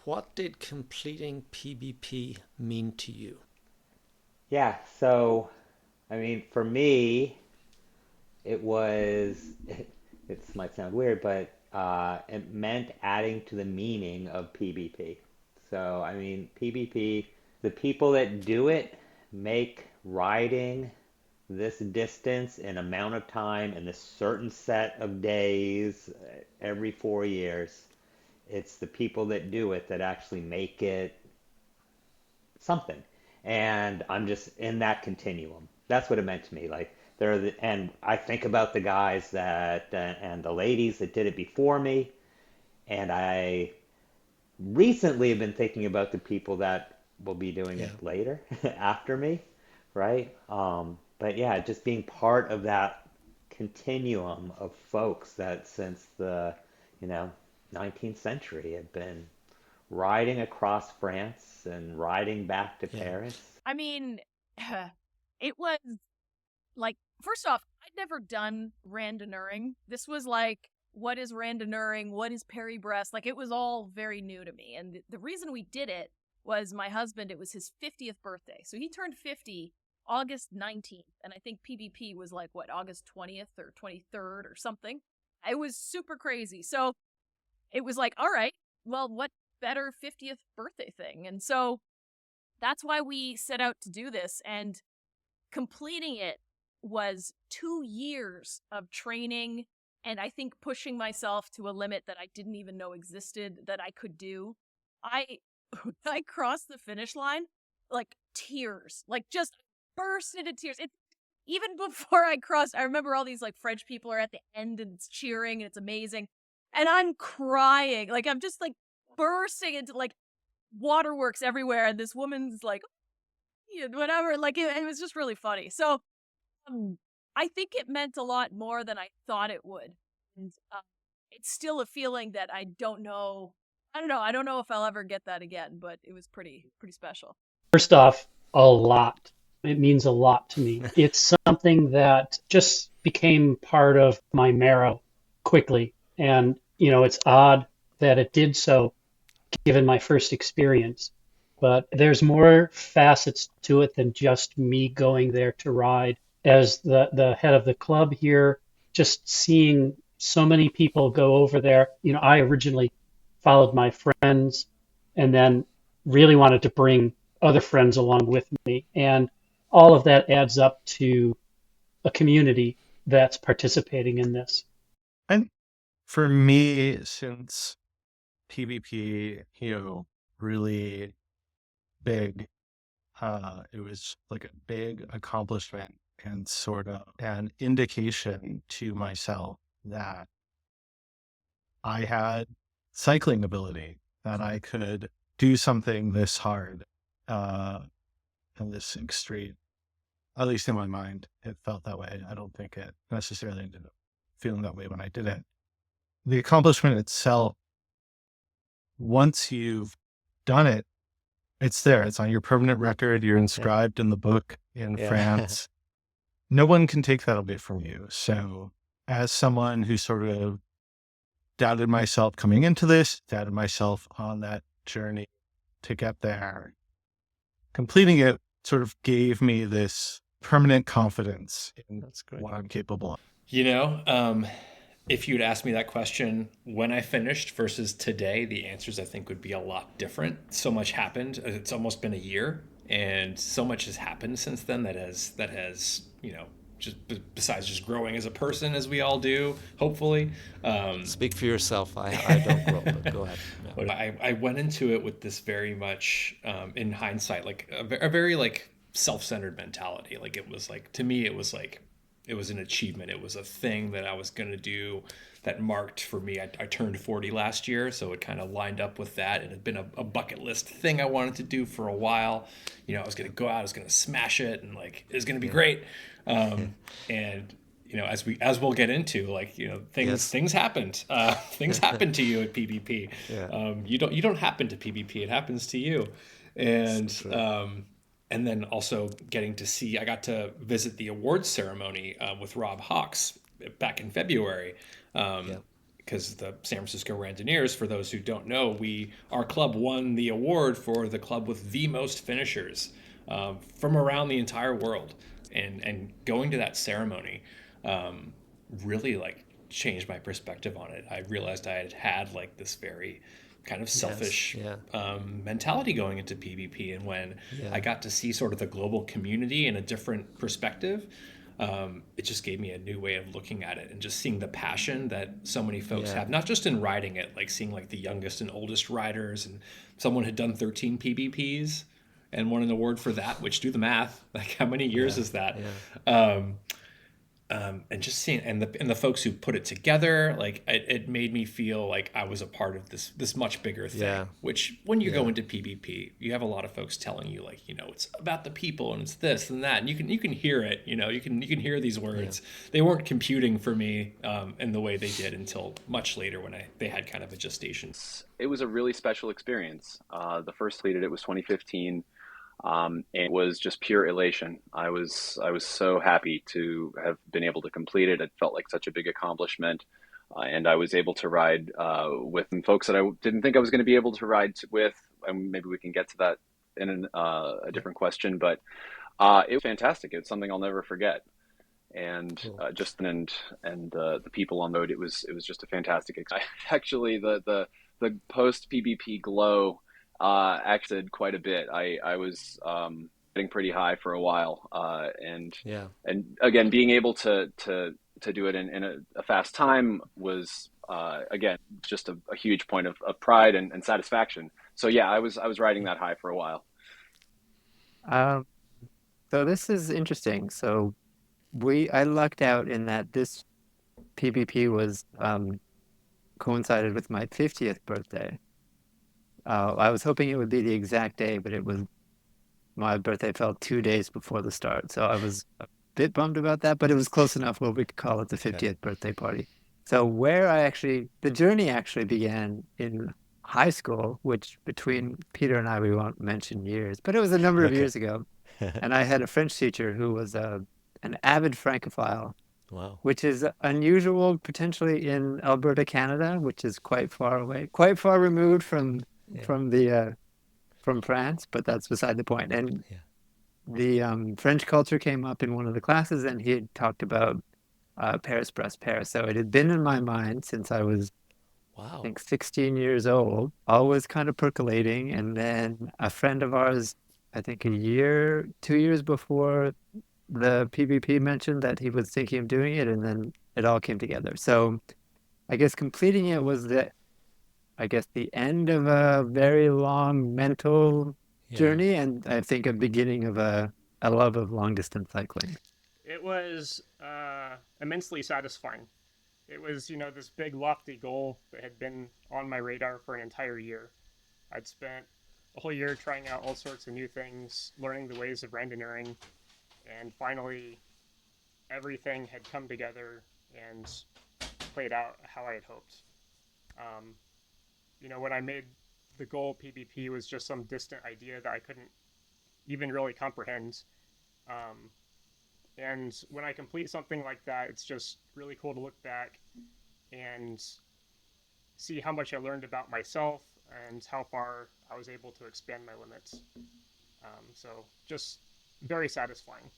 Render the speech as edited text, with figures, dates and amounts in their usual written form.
what did completing PBP mean to you? Yeah, so I mean, for me, it was, it might sound weird, but it meant adding to the meaning of PBP. So, I mean, PBP, the people that do it make riding this distance and amount of time and this certain set of days every 4 years. It's the people that do it that actually make it something. And I'm just in that continuum. That's what it meant to me. Like and I think about the guys that and the ladies that did it before me, and I recently have been thinking about the people that will be doing Yeah. it later after me, right? But yeah, just being part of that continuum of folks that since the, you know, 19th century have been riding across France and riding back to Yeah. Paris. I mean, it was like, first off, I'd never done randonneuring. This was like, what is randonneuring? What is Paris-Brest? Like, it was all very new to me. And the reason we did it was my husband, it was his 50th birthday. So he turned 50 August 19th. And I think PBP was like, what, August 20th or 23rd or something. It was super crazy. So it was like, all right, well, what better 50th birthday thing? And so that's why we set out to do this. And completing it was 2 years of training and I think pushing myself to a limit that I didn't even know existed that I could do. I I crossed the finish line like tears, like just burst into tears. It even before I crossed, I remember all these like French people are at the end and it's cheering and it's amazing. And I'm crying. Like I'm just like bursting into like waterworks everywhere and this woman's like yeah, whatever. Like it was just really funny. So I think it meant a lot more than I thought it would, and it's still a feeling that I don't know. I don't know. I don't know if I'll ever get that again, but it was pretty special. First off, a lot. It means a lot to me. It's something that just became part of my marrow quickly. And, it's odd that it did so given my first experience. But there's more facets to it than just me going there to ride. As the head of the club here, just seeing so many people go over there. I originally followed my friends and then really wanted to bring other friends along with me. And all of that adds up to a community that's participating in this. And for me, since PvP, really big, it was like a big accomplishment and sort of an indication to myself that I had cycling ability, that I could do something this hard, and this extreme. At least in my mind, it felt that way. I don't think it necessarily ended up feeling that way when I did it. The accomplishment itself, once you've done it, it's there. It's on your permanent record. You're inscribed in the book in Yeah. France. No one can take that away from you. So as someone who sort of doubted myself coming into this, doubted myself on that journey to get there, completing it sort of gave me this permanent confidence in That's great. what I'm capable of. If you'd asked me that question when I finished versus today, the answers I think would be a lot different. So much happened. It's almost been a year, and so much has happened since then that has just besides just growing as a person as we all do, hopefully. Speak for yourself. I don't grow, but go ahead. Yeah. But I went into it with this very much, in hindsight, like a very like self-centered mentality. Like it was like, to me, it was like, it was an achievement. It was a thing that I was going to do that marked for me. I turned 40 last year, so it kind of lined up with that. It had been a bucket list thing I wanted to do for a while. I was going to go out, I was going to smash it, and like, it was going to be great. And as we'll get into, like, Yes. things happened. Things happened to you at PBP. Yeah. You don't happen to PBP. It happens to you. It's And true. and then also I got to visit the awards ceremony with Rob Hawks back in February. Yeah. because the San Francisco Randoneers, for those who don't know, our club won the award for the club with the most finishers from around the entire world, and going to that ceremony um, really like changed my perspective on it. I realized I had like this very kind of Yes. selfish Yeah. mentality going into PvP, and when I Yeah. got to see sort of the global community in a different perspective, it just gave me a new way of looking at it, and just seeing the passion that so many folks Yeah. have, not just in riding it, like seeing like the youngest and oldest riders, and someone had done 13 PBPs and won an award for that, which, do the math, like how many years Yeah. is that? Yeah. Um, and just seeing, and the folks who put it together, like it made me feel like I was a part of this much bigger thing. Yeah. Which, when you go Yeah. into PvP, you have a lot of folks telling you, like, it's about the people and it's this and that, and you can hear it. You can hear these Yeah. words. They weren't computing for me in the way they did until much later, when they had kind of a gestation. It was a really special experience. The first completed it was 2015, and it was just pure elation. I was so happy to have been able to complete it. It felt like such a big accomplishment, and I was able to ride with some folks that I didn't think I was going to be able to ride with. And maybe we can get to that in a Yeah. different question, but it was fantastic. It's something I'll never forget. And Cool. the people on the road, it was just a fantastic actually the post PBP glow acted quite a bit. I was getting pretty high for a while, Yeah. and again, being able to do it in a fast time was again just a huge point of pride and satisfaction. So yeah, I was riding that high for a while. Um, so this is interesting. So I lucked out in that this PBP was coincided with my 50th birthday. I was hoping it would be the exact day, but my birthday fell 2 days before the start. So I was a bit bummed about that, but it was close enough where we could call it the Okay. 50th birthday party. So the journey actually began in high school, which between Peter and I, we won't mention years, but it was a number of Okay. years ago. And I had a French teacher who was an avid Francophile, Wow. which is unusual potentially in Alberta, Canada, which is quite far away, quite far removed Yeah. from the from France, but that's beside the point. And Yeah. the French culture came up in one of the classes, and he had talked about Paris, Brest, Paris. So it had been in my mind since I was, I Wow. think, 16 years old, always kind of percolating. And then a friend of ours, I think 2 years before the PBP mentioned that he was thinking of doing it, and then it all came together. So I guess completing it was the end of a very long mental Yeah. journey, and I think a beginning of a love of long distance cycling. It was immensely satisfying. It was, this big lofty goal that had been on my radar for an entire year. I'd spent a whole year trying out all sorts of new things, learning the ways of randonneuring, and finally everything had come together and played out how I had hoped. Um, when I made the goal, PBP was just some distant idea that I couldn't even really comprehend. Um, and when I complete something like that, it's just really cool to look back and see how much I learned about myself and how far I was able to expand my limits. So just very satisfying.